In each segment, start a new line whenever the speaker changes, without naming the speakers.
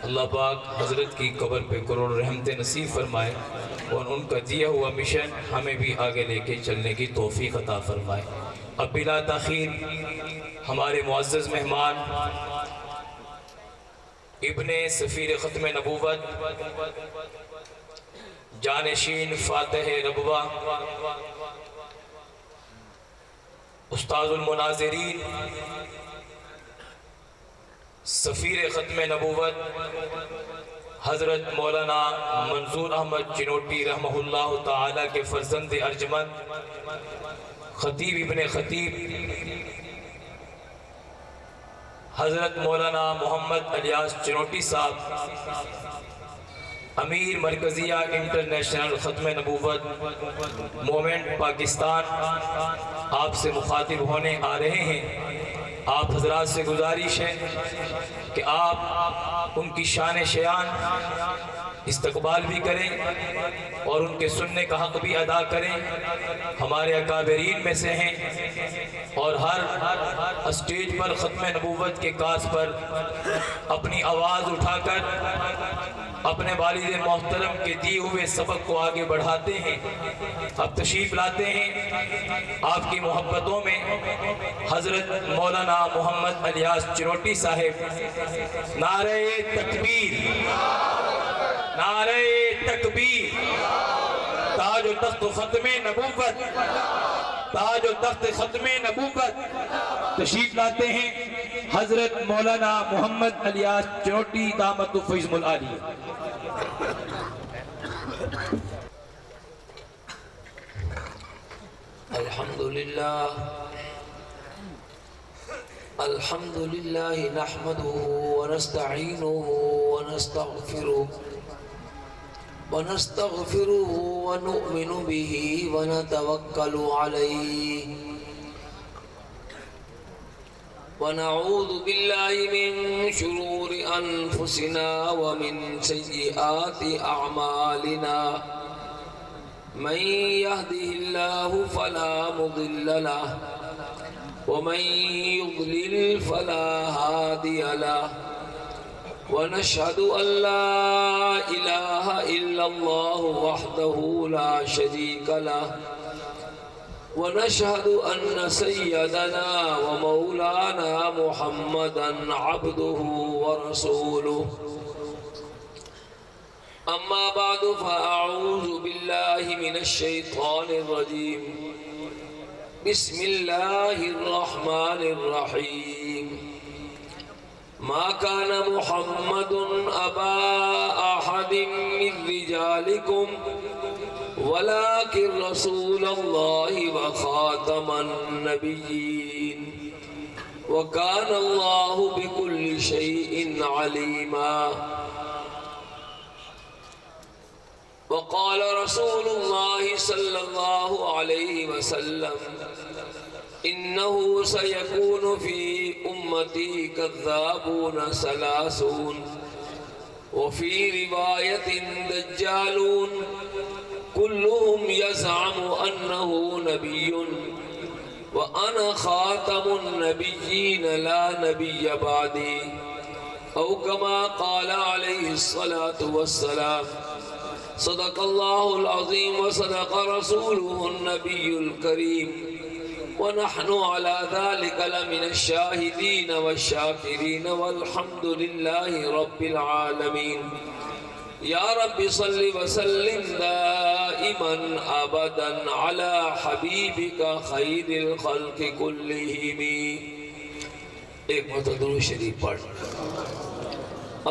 اللہ پاک حضرت کی قبر پہ کروڑ رحمتیں نصیب فرمائے اور ان کا دیا ہوا مشن ہمیں بھی آگے لے کے چلنے کی توفیق عطا فرمائے۔ اب بلا تاخیر ہمارے معزز مہمان ابن سفیر ختم نبوت، جانشین فاتح ربوہ، استاذ المناظرین، سفیر ختم نبوت حضرت مولانا منظور احمد چنوٹی رحمہ اللہ تعالی کے فرزند ارجمند، خطیب ابن خطیب حضرت مولانا محمد الیاس چنوٹی صاحب، امیر مرکزیہ انٹرنیشنل ختم نبوت مومنٹ پاکستان، آپ سے مخاطب ہونے آ رہے ہیں۔ آپ حضرات سے گزارش ہے کہ آپ ان کی شان شیان استقبال بھی کریں اور ان کے سننے کا حق بھی ادا کریں۔ ہمارے اکابرین میں سے ہیں اور ہر اسٹیج پر ختم نبوت کے کاز پر اپنی آواز اٹھا کر اپنے والد محترم کے دیے ہوئے سبق کو آگے بڑھاتے ہیں۔ اب تشریف لاتے ہیں آپ کی محبتوں میں حضرت مولانا محمد الیاس چنوٹی صاحب۔ نعرہ تکبیر، نعرہ تکبیر، تاج و تخت ختم نبوت، تاج و تخت ختم نبوت۔ تشریف لاتے ہیں حضرت مولانا محمد الیاس چنوٹی دامت فیض العالی۔
الحمدللہ نحمده ونستعینه ونستغفره ونؤمن به ونتوکل علیہ ونعوذ باللہ من شرور انفسنا ومن سیئات اعمالنا من يهده الله فلا مضل له ومن يضلل فلا هادي له ونشهد أن لا إله إلا الله وحده لا شريك له ونشهد أن سيدنا ومولانا محمدا عبده ورسوله أما بعد فأعوذ بالله من الشيطان الرجيم بسم الله الرحمن الرحيم ما كان محمد أبا أحد من رجالكم ولكن رسول الله وخاتم النبيين وكان الله بكل شيء عليما وقال رسول الله صلى الله عليه وسلم إنه سيكون في أمتي كذابون ثلاثون وفي رواية دجالون كلهم يزعم أنه نبي وأنا خاتم النبيين لا نبي بعدي أو كما قال عليه الصلاة والسلام صدق الله العظيم وصدق رسوله النبي الكريم ونحن على ذلك لمن الشاهدين والشاكرين والحمد لله رب العالمين يا رب صل وسلم دائما أبدا على حبيبك خير الخلق كلهم ایک مرتبہ شریف پڑھ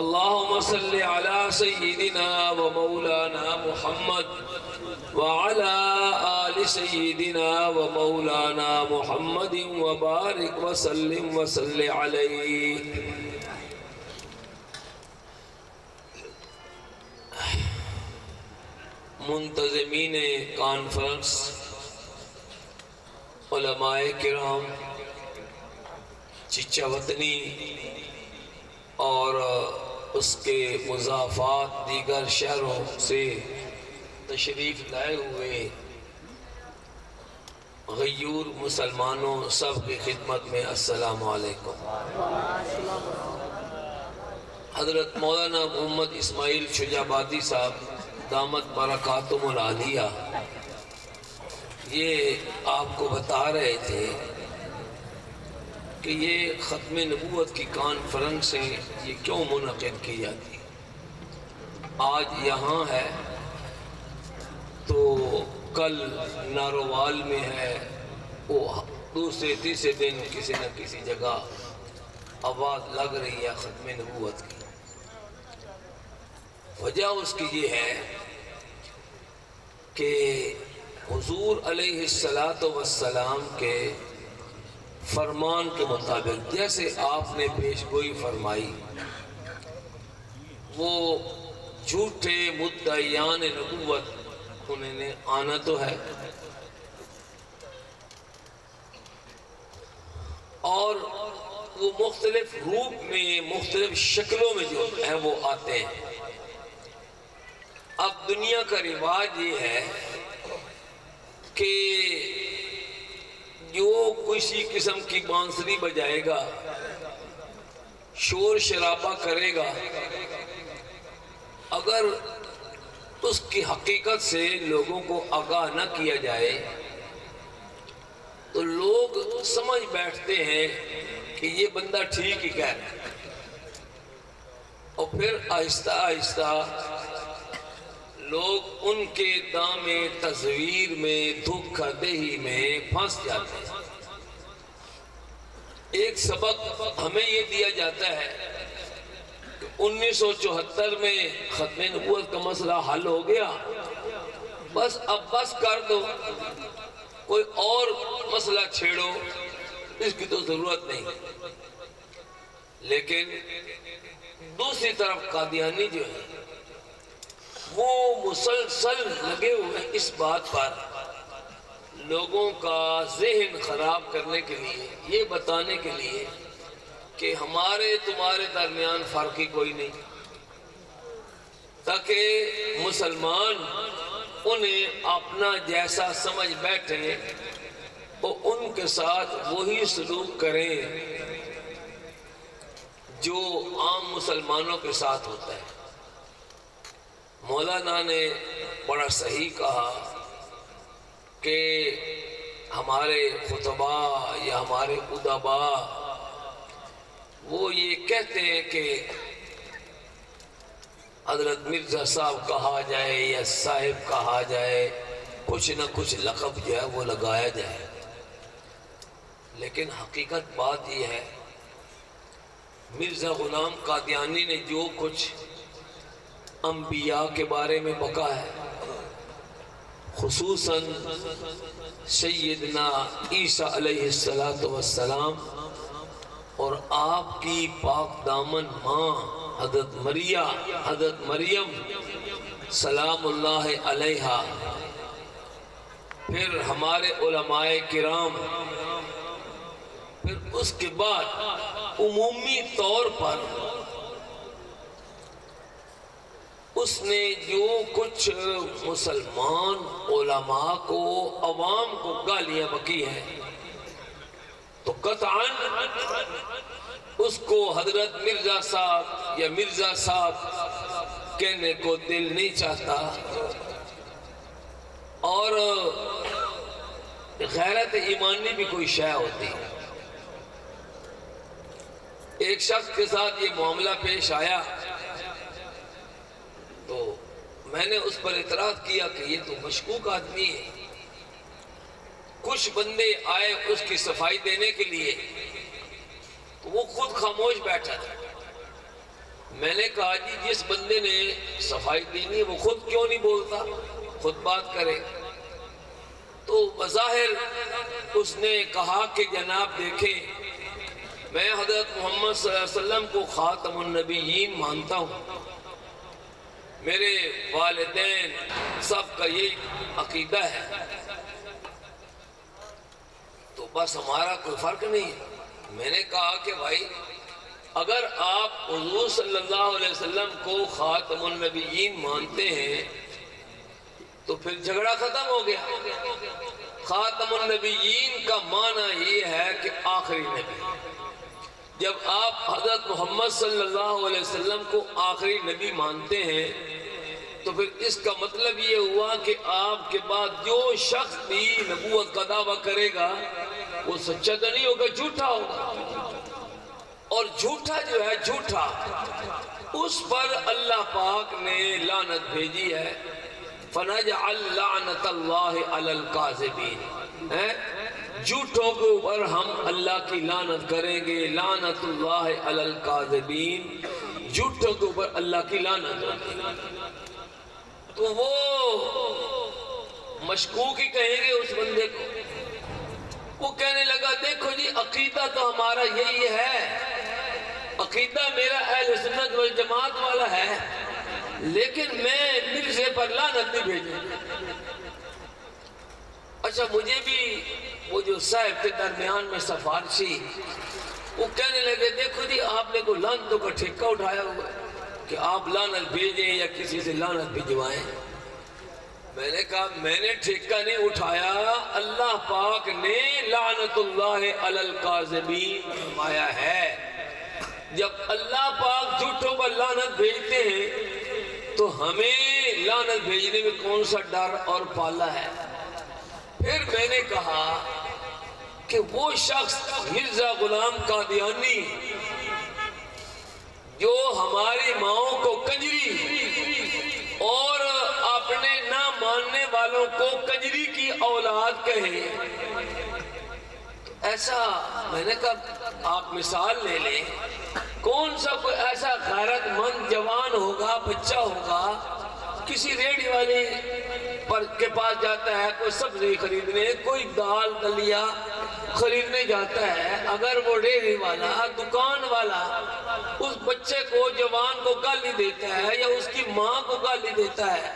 اللهم صل على سيدنا ومولانا محمد وعلى آل سيدنا ومولانا محمد وبارك وسلم وصل عليه منتظمین کانفرنس، علماء کرام، چچا وطنی اور اس کے مضافات دیگر شہروں سے تشریف لائے ہوئے غیور مسلمانوں سب کی خدمت میں السلام علیکم۔ حضرت مولانا محمد اسماعیل شجابادی صاحب دامت برکاتہم العالیہ یہ آپ کو بتا رہے تھے کہ یہ ختم نبوت کی کانفرنس یہ کیوں منعقد کی جاتی ہے۔ آج یہاں ہے تو کل ناروال میں ہے، وہ دوسرے تیسرے دن کسی نہ کسی جگہ آواز لگ رہی ہے ختم نبوت کی۔ وجہ اس کی یہ ہے کہ حضور علیہ السلام کے فرمان کے مطابق جیسے آپ نے پیش گوئی فرمائی، وہ جھوٹے مدعیان نبوت انہیں نے آنا تو ہے، اور وہ مختلف روپ میں مختلف شکلوں میں جو ہیں وہ آتے ہیں۔ اب دنیا کا رواج یہ ہے کہ جو کسی قسم کی بانسری بجائے گا، شور شرابہ کرے گا، اگر اس کی حقیقت سے لوگوں کو آگاہ نہ کیا جائے تو لوگ سمجھ بیٹھتے ہیں کہ یہ بندہ ٹھیک ہی کہہ رہا ہے، اور پھر آہستہ آہستہ لوگ ان کے دام تصویر میں دھوکہ دہی میں پھنس جاتے ہیں۔ ایک سبق ہمیں یہ دیا جاتا ہے کہ 1974 میں ختم نبوت کا مسئلہ حل ہو گیا، بس اب بس کر دو، کوئی اور مسئلہ چھیڑو، اس کی تو ضرورت نہیں۔ لیکن دوسری طرف قادیانی جو ہے وہ مسلسل لگے ہوئے اس بات پر لوگوں کا ذہن خراب کرنے کے لیے، یہ بتانے کے لیے کہ ہمارے تمہارے درمیان فرق ہی کوئی نہیں، تاکہ مسلمان انہیں اپنا جیسا سمجھ بیٹھیں اور ان کے ساتھ وہی سلوک کریں جو عام مسلمانوں کے ساتھ ہوتا ہے۔ مولانا نے بڑا صحیح کہا کہ ہمارے خطباء یا ہمارے ادباء وہ یہ کہتے ہیں کہ حضرت مرزا صاحب کہا جائے یا صاحب کہا جائے، کچھ نہ کچھ لقب جو ہے وہ لگایا جائے، لیکن حقیقت بات یہ ہے مرزا غلام قادیانی نے جو کچھ انبیاء کے بارے میں بکا ہے، خصوصاً سیدنا عیسیٰ علیہ السلام اور آپ کی پاک دامن ماں حضرت مریم سلام اللہ علیہا، پھر ہمارے علماء کرام، پھر اس کے بعد عمومی طور پر اس نے جو کچھ مسلمان علماء کو، عوام کو گالیاں بکی ہیں، تو قطعاً اس کو حضرت مرزا صاحب یا مرزا صاحب کہنے کو دل نہیں چاہتا، اور غیرت ایمانی بھی کوئی شے ہوتی ہے۔ ایک شخص کے ساتھ یہ معاملہ پیش آیا تو میں نے اس پر اعتراض کیا کہ یہ تو مشکوک آدمی ہے۔ کچھ بندے آئے اس کی صفائی دینے کے لیے تو وہ خود خاموش بیٹھا تھا۔ میں نے کہا جی جس بندے نے صفائی دینی ہے وہ خود کیوں نہیں بولتا، خود بات کرے؟ تو بظاہر اس نے کہا کہ جناب دیکھیں، میں حضرت محمد صلی اللہ علیہ وسلم کو خاتم النبیین مانتا ہوں، میرے والدین سب کا یہی عقیدہ ہے، تو بس ہمارا کوئی فرق نہیں ہے۔ میں نے کہا کہ بھائی اگر آپ حضور صلی اللہ علیہ وسلم کو خاتم النبیین مانتے ہیں تو پھر جھگڑا ختم ہو گیا۔ خاتم النبیین کا معنی یہ ہے کہ آخری نبی، جب آپ حضرت محمد صلی اللہ علیہ وسلم کو آخری نبی مانتے ہیں تو پھر اس کا مطلب یہ ہوا کہ آپ کے بعد جو شخص بھی نبوت کا دعویٰ کرے گا وہ سچا تو نہیں ہوگا، جھوٹا ہوگا، اور جھوٹا جو ہے جھوٹا اس پر اللہ پاک نے لعنت بھیجی ہے۔ فَنَجْعَلْ لَعْنَةَ اللَّهِ عَلَى الْكَاذِبِينَ، جھوٹوں کے اوپر ہم اللہ کی لعنت کریں گے، لعنت اللہ علی الکاذبین، جھوٹوں کے اوپر اللہ کی لعنت ہوگی۔ تو وہ مشکوک ہی کہیں گے اس بندے کو، وہ کہنے لگا دیکھو جی عقیدہ تو ہمارا یہی ہے، عقیدہ میرا اہل سنت والجماعت والا ہے، لیکن میں مرزے پر لعنت نہیں بھیجوں۔ اچھا مجھے بھی وہ جو صاحب کے درمیان میں سفارشی، وہ کہنے لگے دیکھو جی آپ نے کوئی لعنتوں کا ٹھیکہ اٹھایا ہوا کہ آپ لعنت بھیجیں یا کسی سے لعنت بھجوائیں۔ میں نے کہا میں نے ٹھیکہ نہیں اٹھایا، اللہ پاک نے لعنت اللہ علی الکاذبین فرمایا ہے۔ جب اللہ پاک جھوٹوں پر لعنت بھیجتے ہیں تو ہمیں لعنت بھیجنے میں کون سا ڈر اور پالا ہے؟ پھر میں نے کہا کہ وہ شخص مرزا غلام قادیانی جو ہماری ماؤں کو کنجری اور اپنے نہ ماننے والوں کو کنجری کی اولاد کہے، ایسا میں نے کہا آپ مثال لے لیں، کون سا کوئی ایسا غیرت مند جوان ہوگا، بچہ ہوگا، کسی ریڑھی والے پر کے پاس جاتا ہے کوئی سبزی خریدنے، کوئی دال دلیا خریدنے جاتا ہے، اگر وہ ریڑھی والا دکان والا اس بچے کو جوان کو گالی دیتا ہے یا اس کی ماں کو گالی دیتا ہے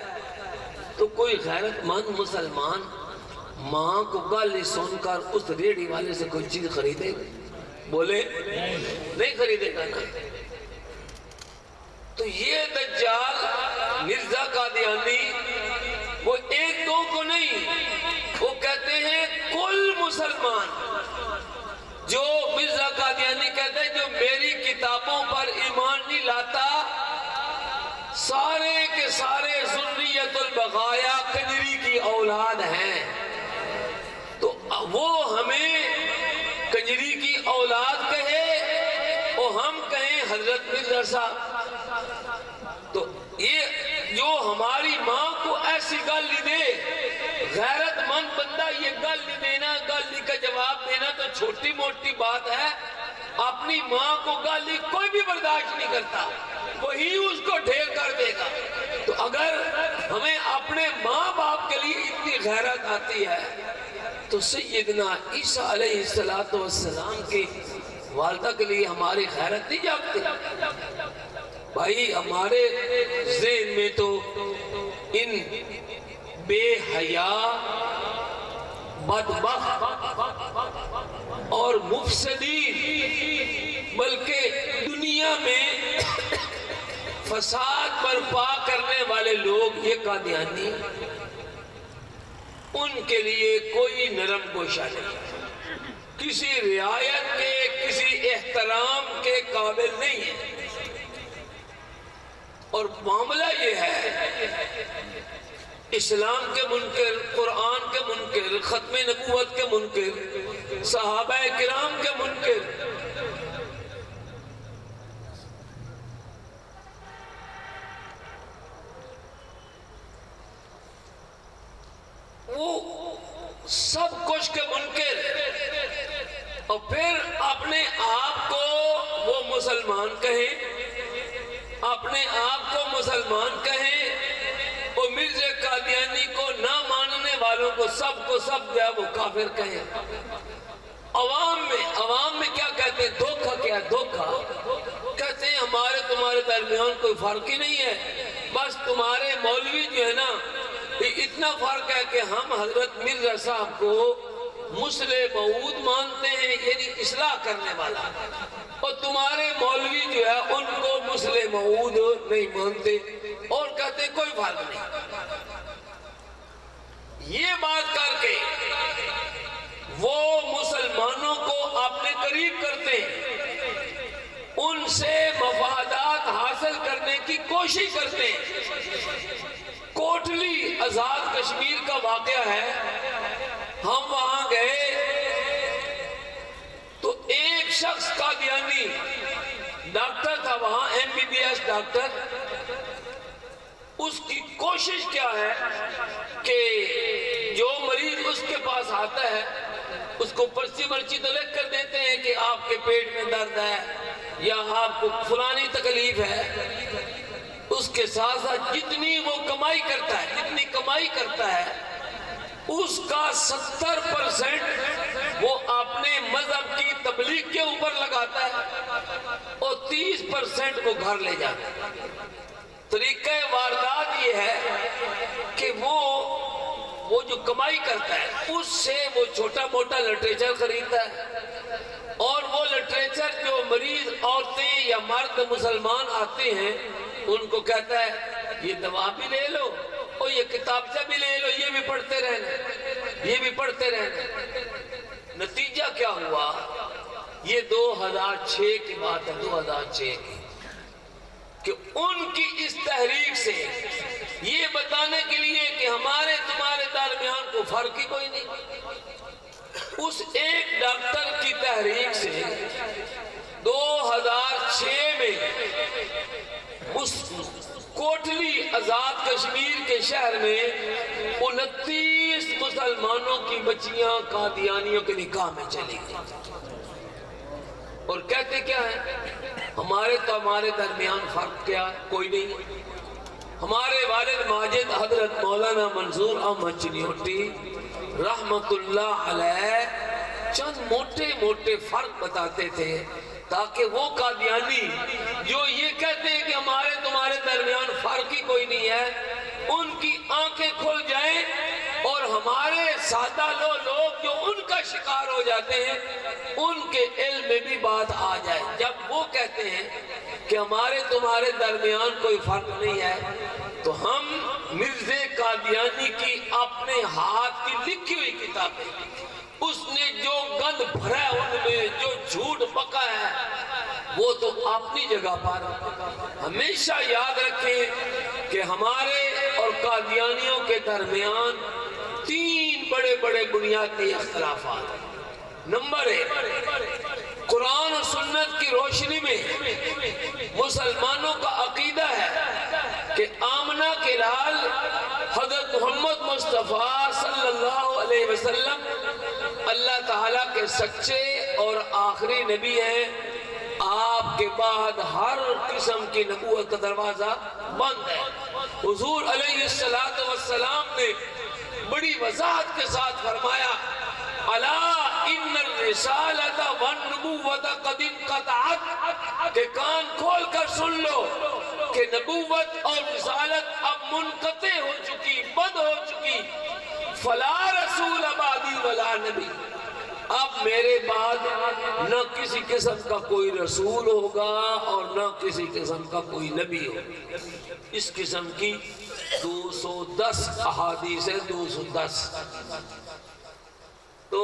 تو کوئی غیرت مند مسلمان ماں کو گالی سن کر اس ریڑھی والے سے کوئی چیز خریدے گا؟ بولے نہیں خریدے گا نا۔ تو یہ دجال مرزا قادیانی وہ ایک دو کو نہیں، وہ کہتے ہیں کل مسلمان، جو مرزا قادیانی کہتے ہیں جو میری کتابوں پر ایمان نہیں لاتا سارے کے سارے ذریت البغایا کنجری کی اولاد ہیں، تو وہ ہمیں کنجری کی اولاد کہے اور ہم کہیں حضرت مرزا صاحب، تو یہ جو ہماری ماں کو ایسی گالی دے، غیرت مند بندہ یہ گالی دینا، گالی کا جواب دینا تو چھوٹی موٹی بات ہے، اپنی ماں کو گالی کوئی بھی برداشت نہیں کرتا، وہی اس کو ڈھیر کر دے گا۔ تو اگر ہمیں اپنے ماں باپ کے لیے اتنی غیرت آتی ہے تو سیدنا عیسیٰ علیہ السلام کی والدہ کے لیے ہماری غیرت نہیں جاگتی؟ بھائی ہمارے ذہن میں تو ان بے حیا، بدبخت اور مفسدین، بلکہ دنیا میں فساد برپا کرنے والے لوگ یہ قادیانی، ان کے لیے کوئی نرم گوشہ نہیں، کسی رعایت کے کسی احترام کے قابل نہیں ہے۔ اور معاملہ یہ ہے اسلام کے منکر، قرآن کے منکر، ختم نبوت کے منکر، صحابہ کرام کے منکر، وہ سب کچھ کے منکر، اور پھر اپنے آپ کو وہ مسلمان کہیں، اپنے آپ کو مسلمان کہیں، اور مرزا قادیانی کو نہ ماننے والوں کو سب جو ہے وہ کافر کہیں۔ عوام میں کیا کہتے ہیں؟ دھوکہ کیا ہے؟ دھوکہ کہتے ہیں ہمارے تمہارے درمیان کوئی فرق ہی نہیں ہے، بس تمہارے مولوی جو ہے نا اتنا فرق ہے کہ ہم حضرت مرزا صاحب کو مسلح موعود مانتے ہیں، یعنی اصلاح کرنے والا، اور تمہارے مولوی جو ہے ان کو مسلح موعود نہیں مانتے، اور کہتے ہیں کوئی فرق نہیں۔ یہ بات کر کے وہ مسلمانوں کو اپنے قریب کرتے ہیں، ان سے مفادات حاصل کرنے کی کوشش کرتے ہیں۔ کوٹلی آزاد کشمیر کا واقعہ ہے، ہم وہاں گئے تو ایک شخص قادیانی ڈاکٹر تھا وہاں، MBBS ڈاکٹر، اس کی کوشش کیا ہے کہ جو مریض اس کے پاس آتا ہے اس کو پرچی مرچی تو لکھ کر دیتے ہیں کہ آپ کے پیٹ میں درد ہے یا آپ کو فلانی تکلیف ہے، اس کے ساتھ ساتھ جتنی وہ کمائی کرتا ہے، جتنی کمائی کرتا ہے اس کا 70% وہ اپنے مذہب کی تبلیغ کے اوپر لگاتا ہے اور 30% وہ گھر لے جاتا ہے۔ طریقہ واردات یہ ہے کہ وہ جو کمائی کرتا ہے اس سے وہ چھوٹا موٹا لٹریچر خریدتا ہے، اور وہ لٹریچر جو مریض عورتیں یا مرد مسلمان آتے ہیں ان کو کہتا ہے یہ دوا بھی لے لو اور یہ کتابچہ بھی لے لو، یہ بھی پڑھتے رہنا، یہ بھی پڑھتے رہنا۔ نتیجہ کیا ہوا؟ یہ 2006 کی بات ہے، 2006 کی، کہ ان کی اس تحریک سے یہ بتانے کے لیے کہ ہمارے تمہارے درمیان کو فرق ہی کوئی نہیں، اس ایک ڈاکٹر کی تحریک سے 2006 میں اس کوٹلی آزاد کشمیر کے شہر میں 29 مسلمانوں کی بچیاں قادیانیوں کے نکاح میں چلی گئی، اور کہتے کیا ہے؟ ہمارے درمیان فرق کیا ہے؟ کوئی نہیں۔ ہمارے والد ماجد حضرت مولانا منظور احمد چنیوٹی رحمت اللہ علیہ چند موٹے موٹے فرق بتاتے تھے تاکہ وہ قادیانی جو یہ کہتے ہیں کہ ہمارے تمہارے درمیان فرق ہی کوئی نہیں ہے، ان کی آنکھیں کھل جائیں اور ہمارے سادہ لوگ جو ان کا شکار ہو جاتے ہیں ان کے علم میں بھی بات آ جائے۔ جب وہ کہتے ہیں کہ ہمارے تمہارے درمیان کوئی فرق نہیں ہے تو ہم مرزا قادیانی کی اپنے ہاتھ کی لکھی ہوئی کتابیں، اس نے جو گند بھرا ہے ان میں، جو جھوٹ پکا ہے، وہ تو اپنی جگہ پر۔ ہمیشہ یاد رکھیں کہ ہمارے اور قادیانیوں کے درمیان 3 بڑے بڑے بنیادی اختلافات ہیں۔ نمبر 1، قرآن و سنت کی روشنی میں مسلمانوں کا عقیدہ ہے کہ آمنہ کے لال حضرت محمد مصطفیٰ صلی اللہ علیہ وسلم اللہ تعالیٰ کے سچے اور آخری نبی ہیں، آپ کے بعد ہر قسم کی نبوت کا دروازہ بند ہے۔ حضور علیہ السلام نے بڑی وضاحت کے ساتھ فرمایا، الا ان الرسالۃ والنبوۃ قد انقطعت، کہ کان کھول کر سن لو کہ نبوت اور رسالت اب منقطع ہو چکی، بند ہو چکی، فلا رسول بعدی ولا نبی، اب میرے بعد نہ کسی قسم کا کوئی رسول ہوگا اور نہ کسی قسم کا کوئی نبی ہوگا۔ اس قسم کی 210 احادیث ہے، 210۔ تو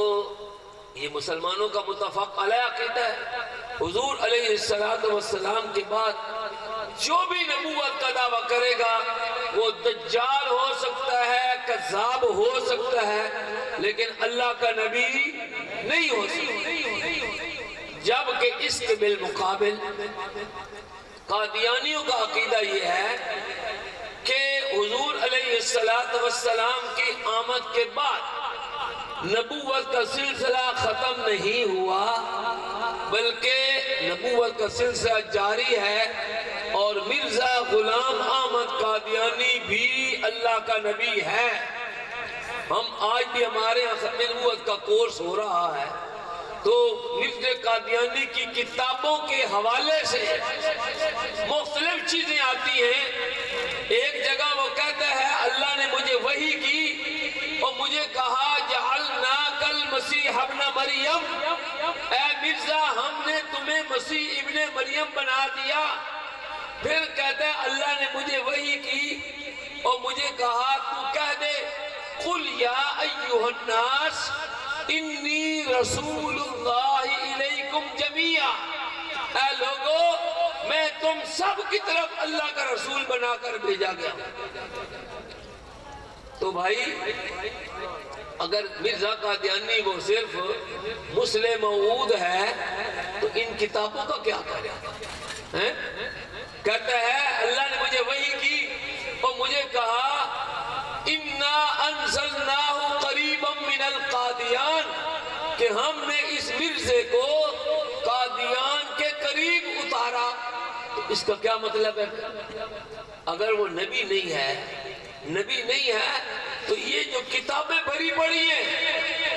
یہ مسلمانوں کا متفق علیہ عقیدہ ہے۔ حضور علیہ السلام کے بعد جو بھی نبوت کا دعویٰ کرے گا وہ دجال ہو سکتا ہے، کذاب ہو سکتا ہے، لیکن اللہ کا نبی نہیں ہو سکتا۔ جبکہ اس کے بالمقابل قادیانیوں کا عقیدہ یہ ہے کہ حضور علیہ السلام کی آمد کے بعد نبوت کا سلسلہ ختم نہیں ہوا، بلکہ نبوت کا سلسلہ جاری ہے، اور مرزا غلام احمد قادیانی بھی اللہ کا نبی ہے۔ ہم آج بھی ہمارے یہاں ختم نبوت کا کورس ہو رہا ہے تو مرزا قادیانی کی کتابوں کے حوالے سے مختلف چیزیں آتی ہیں۔ ایک جگہ وہ کہتا ہے اللہ نے مجھے وحی کی اور مجھے کہا جعلناک المسیح ابن مریم، اے مرزا ہم نے تمہیں مسیح ابن مریم بنا دیا۔ پھر کہتا ہے اللہ نے مجھے وحی کی اور مجھے کہا تو کہہ دے قل یا ایھا الناس انی رسول اللہ الیکم جمیعا، اے لوگو میں تم سب کی طرف اللہ کا رسول بنا کر بھیجا گیا ہوں۔ تو بھائی اگر مرزا قادیانی وہ صرف مسلم موعود ہے تو ان کتابوں کا کیا کرے؟ کہتا ہے اللہ نے مجھے وحی کی اور مجھے کہا اِنَّا أَنزَلْنَاهُ قَرِيبًا مِنَ الْقَادِيَانِ کہ ہم نے اس مرزے کو قادیان کے قریب اتارا۔ تو اس کا کیا مطلب ہے؟ اگر وہ نبی نہیں ہے تو یہ جو کتابیں بھری پڑی ہیں،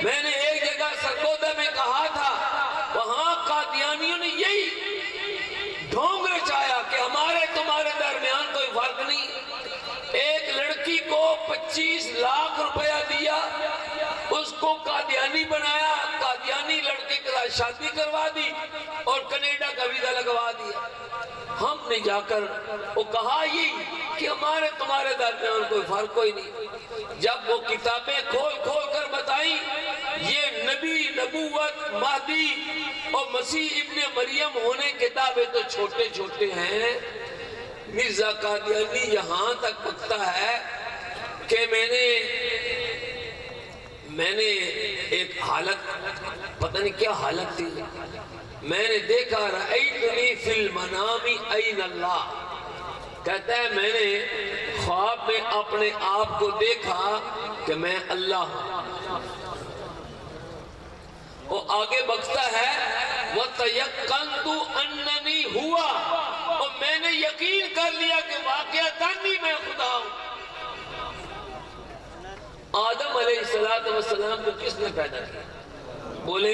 میں نے ایک جگہ سرگودا میں کہا تھا وہاں قادیانیوں نے یہی ڈھونگ رچایا کہ ہمارے تمہارے درمیان کوئی فرق نہیں۔ ایک لڑکی کو 25 لاکھ روپیہ دیا، اس کو قادیانی بنایا، قادیانی لڑکے کے ساتھ شادی کروا دی اور کینیڈا کا ویزا لگوا دیا۔ ہم نے جا کر وہ کہا یہ کہ ہمارے تمہارے درمیان کوئی فرق کوئی نہیں۔ جب وہ کتابیں کھول کھول کر بتائیں یہ نبی، نبوت، مہدی اور مسیح ابن مریم ہونے کے دعوے تو چھوٹے چھوٹے ہیں، مرزا قادیانی یہاں تک پکتا ہے کہ میں نے ایک حالت، پتہ نہیں کیا حالت تھی، میں نے دیکھا رأیتنی فی المنام این اللہ، کہتا ہے میں نے خواب میں اپنے آپ کو دیکھا کہ میں اللہ ہوں۔ وہ آگے بکتا ہے وَتَيَقَّنْتُ أَنَّنِي ہوا، اور میں نے یقین کر لیا کہ واقعتاً ہی میں خدا ہوں۔ آدم علیہ السلام کو کس نے پیدا کیا؟ بولے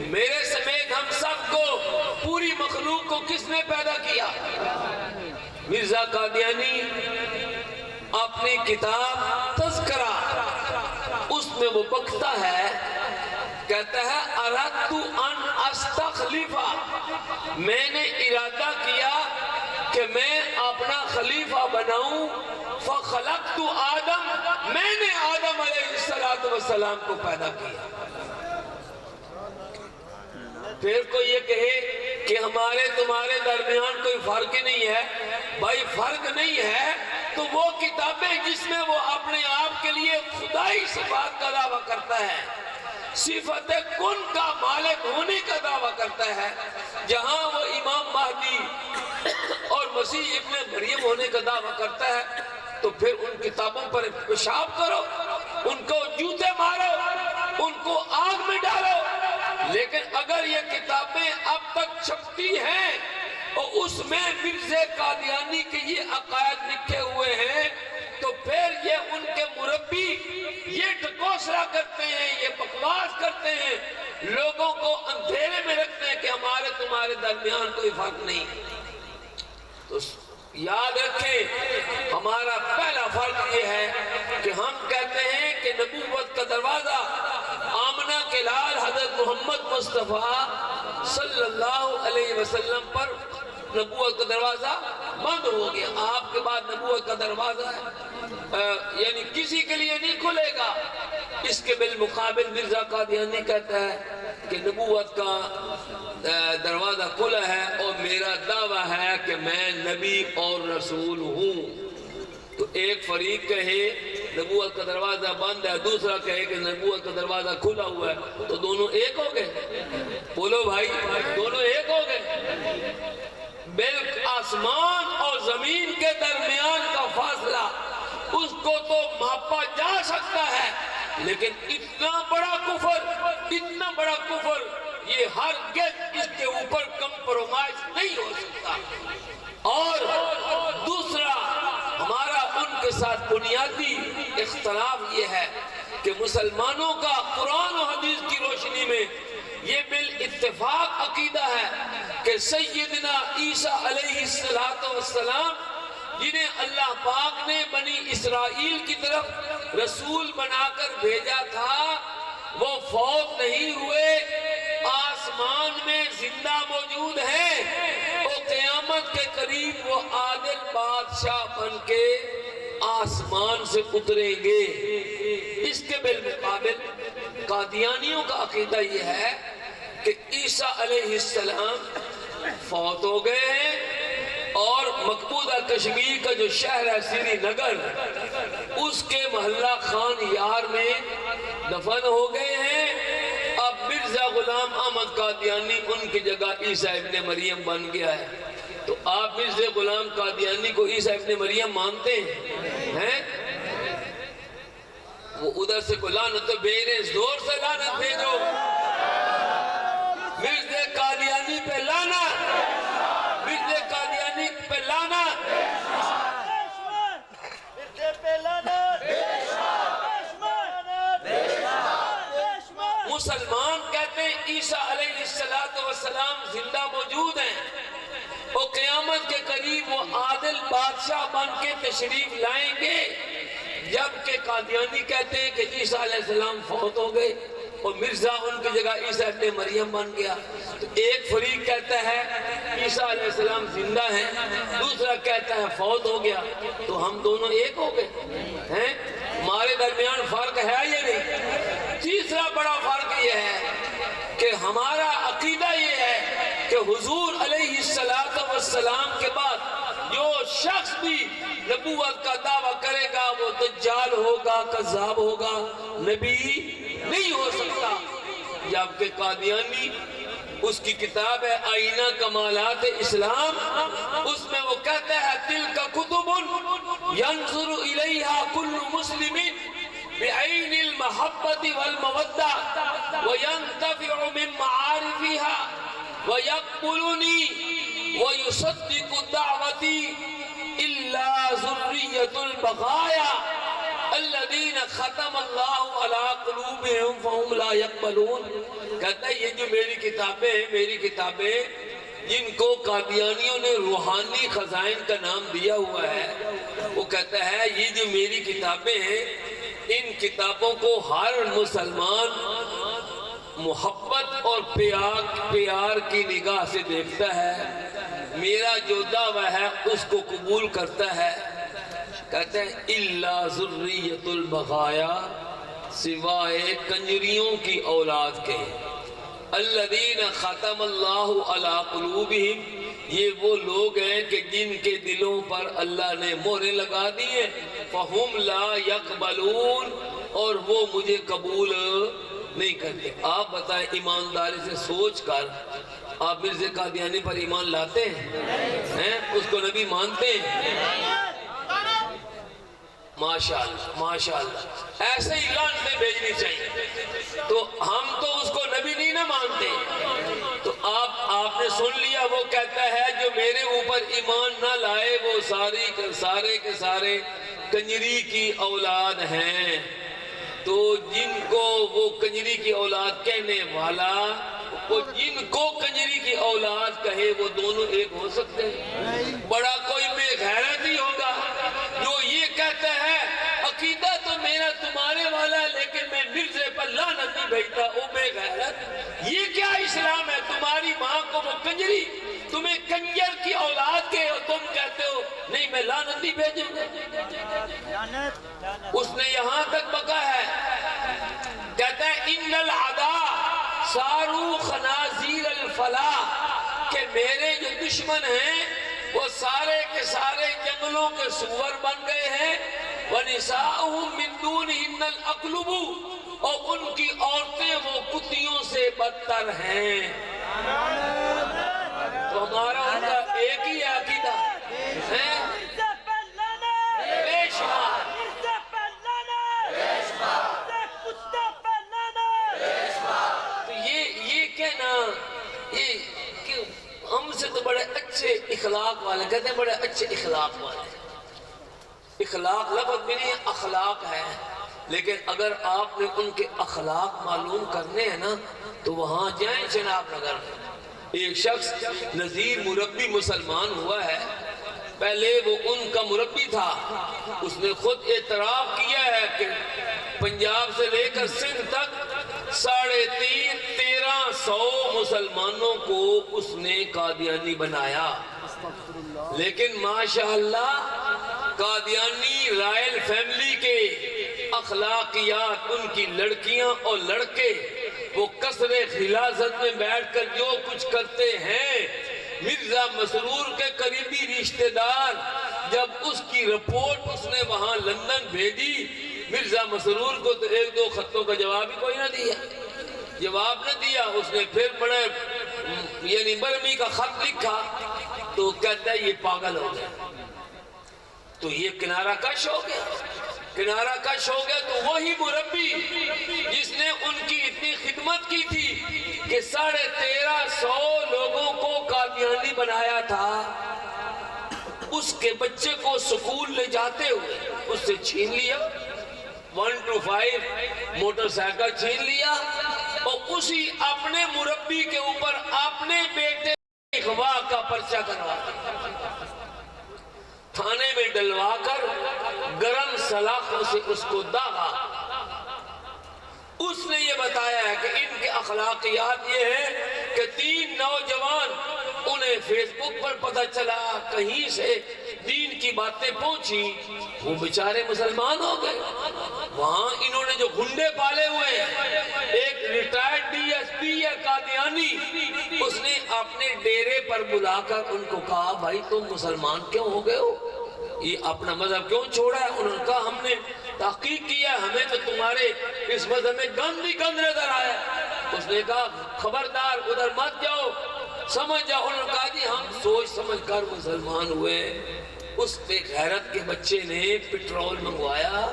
میرے سمیت ہم سب کو، پوری مخلوق کو کس نے پیدا کیا؟ مرزا قادیانی اپنی کتاب تذکرہ اس میں وہ بکتا ہے، کہتا ہے اردت ان استخلفہ، میں نے ارادہ کیا کہ میں اپنا خلیفہ بناؤں، فخلقت آدم، میں نے آدم علیہ السلام کو پیدا کیا۔ پھر کوئی یہ کہے کہ ہمارے تمہارے درمیان کوئی فرق نہیں ہے، بھائی فرق نہیں ہے تو وہ کتابیں جس میں وہ اپنے آپ کے لیے خدائی صفات کا دعویٰ کرتا ہے، صفت کن کا مالک ہونے کا دعویٰ کرتا ہے، جہاں وہ امام مہدی اور مسیح ابن مریم ہونے کا دعویٰ کرتا ہے، تو پھر ان کتابوں پر پیشاب کرو، ان کو جوتے مارو، ان کو آگ میں ڈالو۔ لیکن اگر یہ کتابیں اب تک چھپتی ہیں اور اس میں مرزا قادیانی کے یہ عقائد لکھے ہوئے ہیں، تو پھر یہ ان کے مربی یہ ٹکوسرا کرتے ہیں، یہ بکواس کرتے ہیں، لوگوں کو اندھیرے میں رکھتے ہیں کہ ہمارے تمہارے درمیان کوئی فرق نہیں۔ تو یاد رکھیں ہمارا پہلا فرق یہ ہے کہ ہم کہتے ہیں کہ نبوت کا دروازہ آمنہ کے لال حضرت محمد مصطفیٰ صلی اللہ علیہ وسلم پر نبوت کا دروازہ بند ہو گیا، آپ کے بعد نبوت کا دروازہ یعنی کسی کے لیے نہیں کھلے گا۔ اس کے بالمقابل مرزا قادیانی کہتا ہے کہ نبوت کا دروازہ کھلا ہے اور میرا دعویٰ ہے کہ میں نبی اور رسول ہوں۔ تو ایک فریق کہے نبوت کا دروازہ بند ہے، دوسرا کہے کہ نبوت کا دروازہ کھلا ہوا ہے، تو دونوں ایک ہو گئے؟ بولو بھائی، دونوں ایک ہو گئے؟ آسمان اور زمین کے درمیان کا فاصلہ اس کو تو ماپا جا سکتا ہے، لیکن اتنا بڑا کفر یہ ہرگز اس کے اوپر کمپرومائز نہیں ہو سکتا۔ اور دوسرا ہمارا ان کے ساتھ بنیادی اختلاف یہ ہے کہ مسلمانوں کا قرآن و حدیث کی روشنی میں یہ بالاتفاق عقیدہ ہے کہ سیدنا عیسیٰ علیہ السلام جنہیں اللہ پاک نے بنی اسرائیل کی طرف رسول بنا کر بھیجا تھا، وہ فوت نہیں ہوئے، آسمان میں زندہ موجود ہیں، اور قیامت کے قریب وہ عادل بادشاہ بن کے آسمان سے اتریں گے۔ اس کے بالمقابل قادیانیوں کا عقیدہ یہ ہے کہ عیسیٰ علیہ السلام فوت ہو گئے ہیں، اور مقبوضہ کشمیر کا جو شہر ہے سری نگر، اس کے محلہ خان یار میں دفن ہو گئے ہیں۔ اب مرزا غلام احمد قادیانی ان کی جگہ عیسیٰ ابن مریم بن گیا ہے۔ تو آپ مرزا غلام قادیانی کو عیسیٰ ابن مریم مانتے ہیں؟ وہ ادھر سے کو لعنت بھیجے، زور سے لعنت بھیجو، مرزا قادیانی پہ لعنت، مرزا قادیانی پہ لعنت۔ مسلمان کہتے ہیں عیسیٰ علیہ السلام زندہ موجود ہیں، اور قیامت کے قریب وہ عادل بادشاہ بن کے تشریف لائیں گے، جبکہ قادیانی کہتے ہیں کہ عیسیٰ علیہ السلام فوت ہو گئے اور مرزا ان کی جگہ عیسیٰ ابن مریم بن گیا۔ تو ایک فریق کہتا ہے عیسیٰ علیہ السلام زندہ ہیں، دوسرا کہتا ہے فوت ہو گیا، تو ہم دونوں ایک ہو گئے ہیں؟ ہمارے درمیان فرق ہے یا نہیں؟ تیسرا بڑا فرق یہ ہے کہ ہمارا عقیدہ یہ ہے کہ حضور علیہ السلام کے بعد جو شخص بھی نبوت کا دعویٰ کرے گا وہ دجال ہوگا، کذاب ہوگا، نبی نہیں ہو سکتا۔ جبکہ قادیانی، اس کی کتاب ہے آئینہ کمالات اسلام، اس میں وہ کہتا ہے تلک کتب ینظر الیہا کل مسلم بعین المحبت والمودہ وینتفع من معارفها وَيَقْبُلُنِي وَيُصَدِّقُ دَعْوَتِي إِلَّا ذُرِّيَّةُ الْبَغَايَا الَّذِينَ خَتَمَ اللَّهُ عَلَىٰ قُلُوبِهِمْ فَهُمْ لَا يَقْبَلُونَ۔ کہتا ہے یہ جو میری کتابیں جن کو قادیانیوں نے روحانی خزائن کا نام دیا ہوا ہے، وہ کہتا ہے یہ جو میری کتابیں ہیں، ان کتابوں کو ہر مسلمان محبت اور پیار کی نگاہ سے دیکھتا ہے، میرا جو دعویٰ ہے اس کو قبول کرتا ہے۔ کہتے ہیں اِلَّا ذُرِّيَّةُ الْبَغَايَا، سوائے کنجریوں کی اولاد کے، الَّذِينَ خَتَمَ اللَّهُ عَلَىٰ قُلُوبِهِمْ، یہ وہ لوگ ہیں کہ جن کے دلوں پر اللہ نے مہریں لگا دی ہیں، فَهُمْ لَا يَقْبَلُونَ، اور وہ مجھے قبول نہیں کرتے۔ آپ بتائیں ایمانداری سے سوچ کر آپ مرزا قادیانی پر ایمان لاتے ہیں؟ اس کو نبی مانتے ہیں؟ ماشاءاللہ ماشاءاللہ، ایسے ہی لعنتیں بھیجنی چاہیے۔ تو ہم تو اس کو نبی نہیں نہ مانتے۔ تو آپ نے سن لیا، وہ کہتا ہے جو میرے اوپر ایمان نہ لائے وہ سارے کے سارے کنجری کی اولاد ہیں۔ تو جن کو وہ کنجری کی اولاد کہنے والا، وہ جن کو کنجری کی اولاد کہے، وہ دونوں ایک ہو سکتے ہیں؟ بڑا کوئی بے غیرت ہی ہوگا جو یہ کہتا ہے عقیدہ تو میرا تمہارے والا ہے لیکن میں مرزے پر لعنت نہیں بھیجتا۔ او بے غیرت، یہ کیا اسلام ہے؟ تمہاری ماں کو وہ کنجری، تمہیں کنجر کی اولاد کے، اور تم کہتے ہو نہیں میں لعنت نہیں بھیجوں گا۔ اس نے یہاں تک بکا ہے، کہتا ہے ان العداء صاروا خنازیر الفلاح، کہ میرے جو دشمن ہیں وہ سارے کے سارے جنگلوں کے سور بن گئے ہیں، وَنِسَاؤُهُمْ مِن دُونِهِنَّ الْأَقْلُبُ، اور ان کی عورتیں وہ کتیوں سے بدتر ہیں۔ تو ہمارا ان کا ایک ہی عقیدہ ہے۔ ہم سے تو بڑے اچھے اخلاق والے، کہتے ہیں بڑے اچھے اخلاق والے۔ اخلاق لفظ بھی نہیں، اخلاق ہے، لیکن اگر آپ نے ان کے اخلاق معلوم کرنے ہیں نا تو وہاں جائیں جناب نگر میں۔ ایک شخص نذیر مربی مسلمان ہوا ہے، پہلے وہ ان کا مربی تھا، اس نے خود اعتراف کیا ہے کہ پنجاب سے لے کر سندھ تک 1350 مسلمانوں کو اس نے قادیانی بنایا۔ لیکن ماشاءاللہ قادیانی رائل فیملی کے اخلاقیات، ان کی لڑکیاں اور لڑکے وہ قصر خلافت میں بیٹھ کر جو کچھ کرتے ہیں مرزا مسرور کے قریبی رشتہ دار جب اس کی رپورٹ اس نے وہاں لندن بھیجی، مرزا مسرور کو تو ایک دو خطوں کا جواب ہی کوئی نہ دیا، جواب نہ دیا۔ اس نے پھر بڑے یعنی برمی کا خط لکھا تو کہتا ہے یہ پاگل ہو گیا، تو یہ کنارہ کش ہو گیا، کنارہ کش ہو گیا۔ تو وہی مربی جس نے ان کی اتنی خدمت کی تھی کہ 1350 لوگوں کو قادیانی بنایا تھا، اس کے بچے کو سکول لے جاتے ہوئے اس سے چھین لیا، 1 to 5 موٹر سائیکل چھین لیا، اور اسی اپنے مربی کے اوپر اپنے بیٹے اغوا کا پرچہ کروا دیا، تھانے میں ڈلوا کر گرم سلاخوں سے اس کو داغا۔ اس نے یہ بتایا ہے کہ ان کے اخلاقیات یہ ہے کہ 3 نوجوان انہیں فیس بک پر پتہ چلا، کہیں سے دین کی باتیں پہنچی، وہ بیچارے مسلمان ہو گئے۔ وہاں انہوں نے جو گنڈے پالے ہوئے ہیں، ایک ریٹائرڈ DSP ہے قادیانی، اس نے اپنے ڈیرے پر بلا کر ان کو کہا بھائی تم مسلمان کیوں ہو گئے ہو، یہ اپنا مذہب کیوں چھوڑا ہے؟ انہوں نے کہا ہم نے تحقیق کیا، ہمیں تو تمہارے اس مذہب میں گند ہی گند نظر آیا۔ اس نے کہا خبردار ادھر مت جاؤ، سمجھ جاؤ۔ انہوں نے کہا جی ہم سوچ سمجھ کر مسلمان ہوئے۔ اس پہ غیرت کے بچے نے پٹرول منگوایا،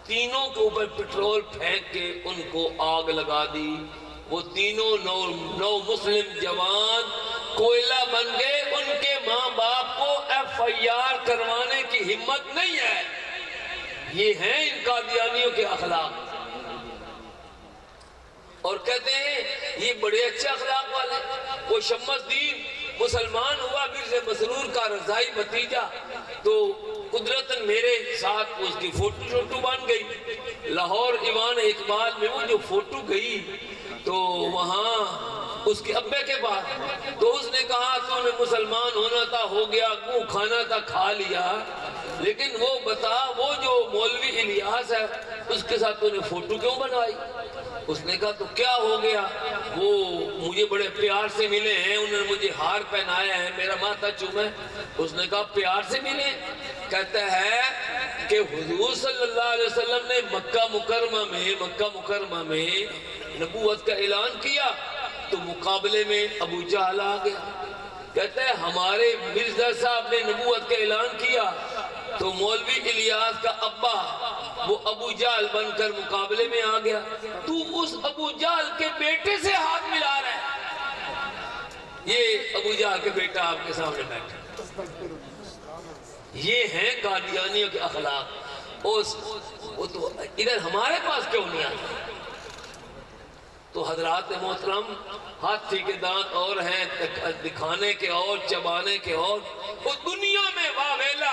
تینوں کے اوپر پٹرول پھینک کے ان کو آگ لگا دی۔ وہ تینوں نو مسلم جوان کوئلہ بن گئے۔ ان کے ماں باپ کو FIR کروانے کی ہمت نہیں ہے۔ یہ ہیں ان قادیانیوں کے اخلاق، اور کہتے ہیں یہ بڑے اچھے اخلاق والے۔ وہ شمس الدین مسلمان ہوا، مرزا مسرور کا رضائی بھتیجا، تو قدرتاً میرے ساتھ اس کی فوٹو بن گئی۔ لاہور ایوان اقبال میں وہ جو فوٹو گئی تو وہاں اس کے ابے کے پاس، تو اس نے کہا تو نے مسلمان ہونا تھا ہو گیا، منہ کھانا تھا کھا لیا، لیکن وہ بتا وہ جو مولوی الیاس ہے اس کے ساتھ تو نے فوٹو کیوں بنوائی؟ اس نے کہا تو کیا ہو گیا، وہ مجھے بڑے پیار سے ملے ہیں، انہوں نے مجھے ہار پہنایا ہے، میرا ماتھا چوما ہے۔ اس نے کہا پیار سے ملے؟ کہتا ہے کہ حضور صلی اللہ علیہ وسلم نے مکہ مکرمہ میں نبوت کا اعلان کیا تو مقابلے میں ابو جہل آ گیا۔ کہتا ہے ہمارے مرزا صاحب نے نبوت کا اعلان کیا تو مولوی الیاس کا ابا وہ ابو جہل بن کر مقابلے میں آ گیا، تو اس ابو جہل کے بیٹے سے ہاتھ ملا رہا ہے۔ یہ ابو جہل کے بیٹا آپ کے سامنے بیٹھا۔ یہ ہیں قادیانیوں کے اخلاق۔ وہ تو ادھر ہمارے پاس کیوں نہیں آتے؟ تو حضرات محترم، ہاتھی کے دانت اور ہیں، دکھانے کے اور چبانے کے اور، وہ دنیا میں واویلا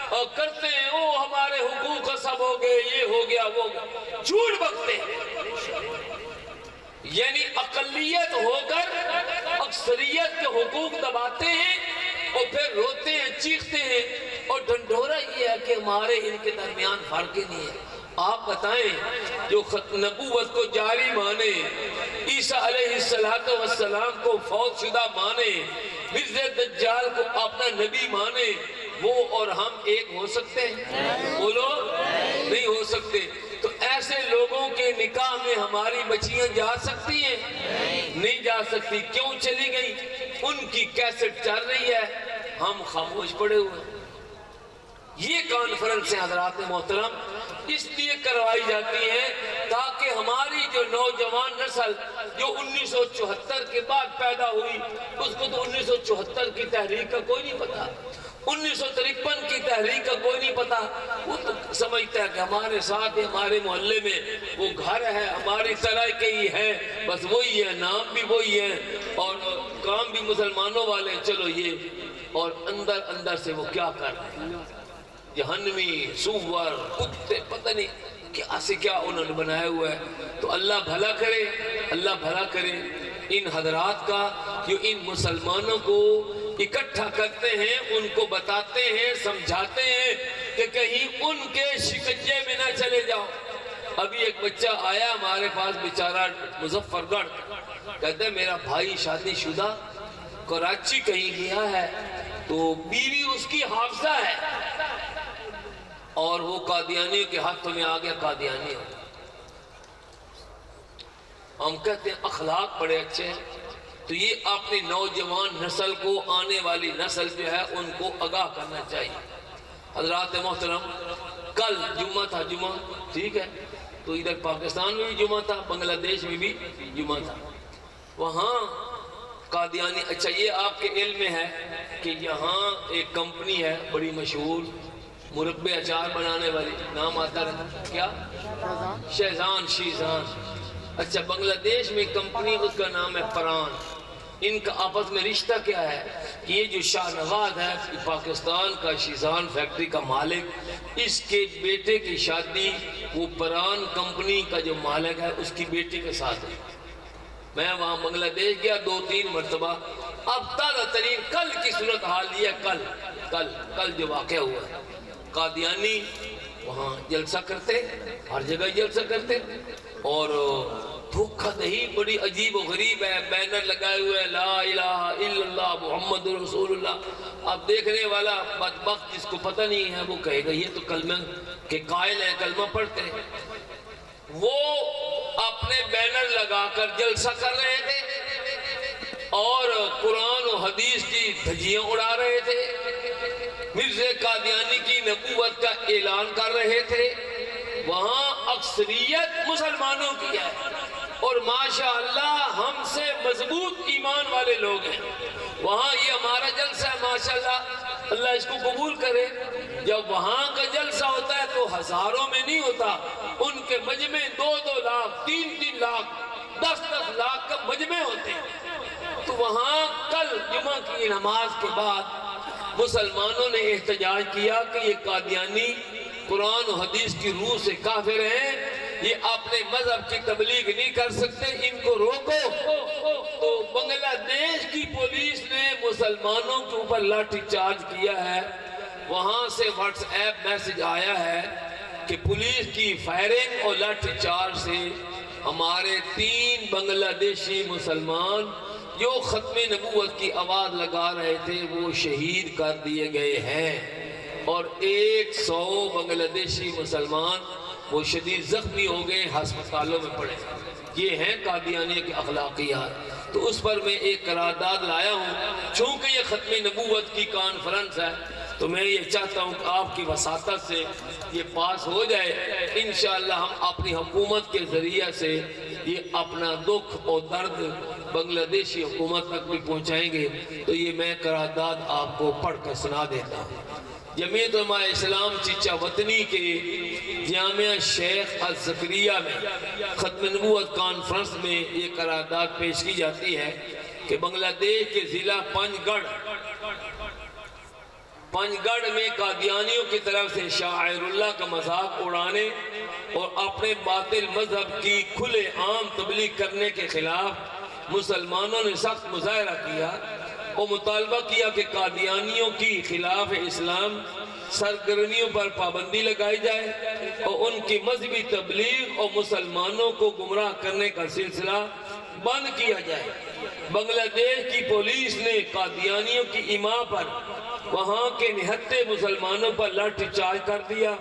اور کرتے ہیں او ہمارے حقوق سب ہو گئے، یہ ہو گیا وہ جھوٹ بکتے ہیں، یعنی اقلیت ہو کر اکثریت کے حقوق دباتے ہیں اور پھر روتے ہیں چیختے ہیں، اور ڈنڈورا یہ ہے کہ ہمارے ان کے درمیان فرق ہی نہیں ہے۔ آپ بتائیں جو نبوت کو جاری مانے، عیسیٰ علیہ السلام کو فوت شدہ مانے، مرزا دجال کو اپنا نبی مانے، وہ اور ہم ایک ہو سکتے ہیں؟ بولو نہیں ہو سکتے۔ تو ایسے لوگوں کے نکاح میں ہماری بچیاں جا سکتی ہیں؟ نہیں جا سکتی۔ کیوں چلی گئی؟ ان کی کیسٹ چل رہی ہے، ہم خاموش پڑے ہوئے۔ یہ کانفرنسیں حضرات محترم اس لیے کروائی جاتی ہیں تاکہ ہماری جو نوجوان نسل جو 1974 کے بعد پیدا ہوئی، اس کو تو 1974 کی تحریک کا کوئی نہیں پتا، 1953 کی تحریک کا کوئی نہیں پتا۔ وہ تو سمجھتا ہے کہ ہمارے ساتھ ہمارے محلے میں وہ گھر ہے، ہماری طرح کے ہی ہے، بس وہی ہے، نام بھی وہی ہے اور کام بھی مسلمانوں والے، چلو یہ، اور اندر اندر سے وہ کیا کر رہے ہیں، جہنمی سور کتے، پتہ نہیں کیا سے کیا انہوں نے بنایا ہوا ہے۔ تو اللہ بھلا کرے، اللہ بھلا کرے ان حضرات کا جو ان مسلمانوں کو اکٹھا کرتے ہیں، ان کو بتاتے ہیں، سمجھاتے ہیں کہ کہیں ان کے شکنجے میں نہ چلے جاؤ۔ ابھی ایک بچہ آیا ہمارے پاس بیچارہ مظفر گڑھ، کہتا ہے میرا بھائی شادی شدہ کراچی کہیں گیا ہے تو بیوی اس کی حافظہ ہے اور وہ قادیانیوں کے ہاتھوں میں آ گیا، قادیانی ہو۔ ہم کہتے ہیں اخلاق بڑے اچھے ہیں، تو یہ اپنی نوجوان نسل کو، آنے والی نسل جو ہے ان کو آگاہ کرنا چاہیے۔ حضرات محترم، کل جمعہ تھا، جمعہ ٹھیک ہے، تو ادھر پاکستان میں بھی جمعہ تھا، بنگلہ دیش میں بھی جمعہ تھا۔ وہاں قادیانی، اچھا یہ آپ کے علم میں ہے کہ یہاں ایک کمپنی ہے بڑی مشہور، مربے اچار بنانے والی، نام آتا رہتا کیا؟ شیزان، شیزان۔ اچھا بنگلہ دیش میں کمپنی، اس کا نام ہے پران۔ ان کا آپس میں رشتہ کیا ہے کہ یہ جو شاہ نواز ہے پاکستان کا، شیزان فیکٹری کا مالک، اس کے بیٹے کی شادی وہ پران کمپنی کا جو مالک ہے اس کی بیٹی کے ساتھ ہے۔ میں وہاں بنگلہ دیش گیا 2-3 مرتبہ۔ اب تازہ ترین کل کی صورتحال یہ کل جو واقعہ ہوا ہے، قادیانی وہاں جلسہ کرتے، ہر جگہ جلسہ کرتے، اور دھوکہ دہی بڑی عجیب و غریب ہے، بینر لگائے ہوئے لا الہ الا اللہ محمد رسول اللہ۔ اب دیکھنے والا بدبخت جس کو پتہ نہیں ہے وہ کہے گا یہ تو کلمہ کے قائل ہیں، کلمہ پڑھتے ہیں۔ وہ اپنے بینر لگا کر جلسہ کر رہے تھے اور قرآن و حدیث کی دھجیاں اڑا رہے تھے، مرزا قادیانی کی نبوت کا اعلان کر رہے تھے۔ وہاں اکثریت مسلمانوں کی ہے اور ماشاءاللہ ہم سے مضبوط ایمان والے لوگ ہیں۔ وہاں یہ ہمارا جلسہ ہے ماشاءاللہ، اللہ اس کو قبول کرے۔ جب وہاں کا جلسہ ہوتا ہے تو ہزاروں میں نہیں ہوتا، ان کے مجمع 2-2 لاکھ، 3-3 لاکھ، 10-10 لاکھ کا مجمع ہوتے ہیں۔ تو وہاں کل جمعہ کی نماز کے بعد مسلمانوں نے احتجاج کیا کہ یہ قادیانی قرآن و حدیث کی روح سے کافر ہیں، یہ اپنے مذہب کی تبلیغ نہیں کر سکتے، ان کو روکو۔ تو بنگلہ دیش کی پولیس نے مسلمانوں کے اوپر لاٹھی چارج کیا ہے۔ وہاں سے واٹس ایپ میسج آیا ہے کہ پولیس کی فائرنگ اور لاٹھی چارج سے ہمارے 3 بنگلہ دیشی مسلمان جو ختم نبوت کی آواز لگا رہے تھے وہ شہید کر دیے گئے ہیں، اور 100 بنگلہ دیشی مسلمان وہ شدید زخمی ہو گئے، ہسپتالوں میں پڑے۔ یہ ہیں قادیانی کے اخلاقیات۔ تو اس پر میں ایک قرارداد لایا ہوں، چونکہ یہ ختم نبوت کی کانفرنس ہے تو میں یہ چاہتا ہوں کہ آپ کی وساطت سے یہ پاس ہو جائے۔ انشاءاللہ ہم اپنی حکومت کے ذریعے سے یہ اپنا دکھ اور درد بنگلہ دیشی حکومت تک بھی پہنچائیں گے۔ تو یہ میں قرارداد آپ کو پڑھ کر سنا دیتا ہوں۔ جمعیت علماء اسلام چچا وطنی کے جامعہ شیخ الزکریہ میں ختم نبوت کانفرنس میں یہ قرارداد پیش کی جاتی ہے کہ بنگلہ دیش کے ضلع پنجگڑھ میں قادیانیوں کی طرف سے شاعر اللہ کا مذاق اڑانے اور اپنے باطل مذہب کی کھلے عام تبلیغ کرنے کے خلاف مسلمانوں نے سخت مظاہرہ کیا اور مطالبہ کیا کہ قادیانیوں کی خلاف اسلام سرگرمیوں پر پابندی لگائی جائے اور ان کی مذہبی تبلیغ اور مسلمانوں کو گمراہ کرنے کا سلسلہ بند کیا جائے۔ بنگلہ دیش کی پولیس نے قادیانیوں کی اماں پر، وہاں کے نہتے مسلمانوں پر لاٹھی چارج کر دیا،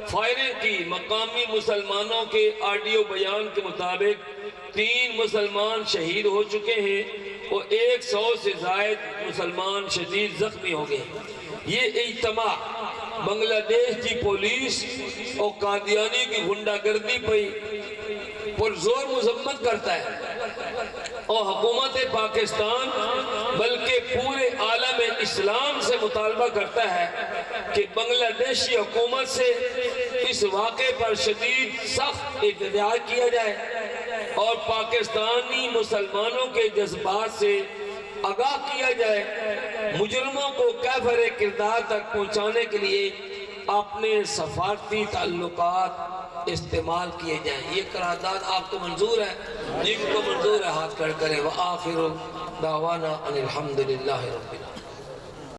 فائرنگ کی۔ مقامی مسلمانوں کے آڈیو بیان کے مطابق 3 مسلمان شہید ہو چکے ہیں اور 100 سے زائد مسلمان شدید زخمی ہو گئے۔ یہ اجتماع بنگلہ دیش کی پولیس اور قادیانی کی غنڈہ گردی پر زور مذمت کرتا ہے اور حکومت پاکستان بلکہ پورے عالم اسلام سے مطالبہ کرتا ہے کہ بنگلہ دیشی حکومت سے اس واقعے پر شدید سخت احتجاج کیا جائے اور پاکستانی مسلمانوں کے جذبات سے آگاہ کیا جائے۔ مجرموں کو کیفر کردار تک پہنچانے کے لیے اپنے سفارتی تعلقات استعمال کیے جائیں۔ یہ قرارداد آپ کو منظور ہے؟ جن کو منظور ہے ہاتھ کھڑے کریں۔ وآخر دعوانا ان الحمدللہ رب العالمین۔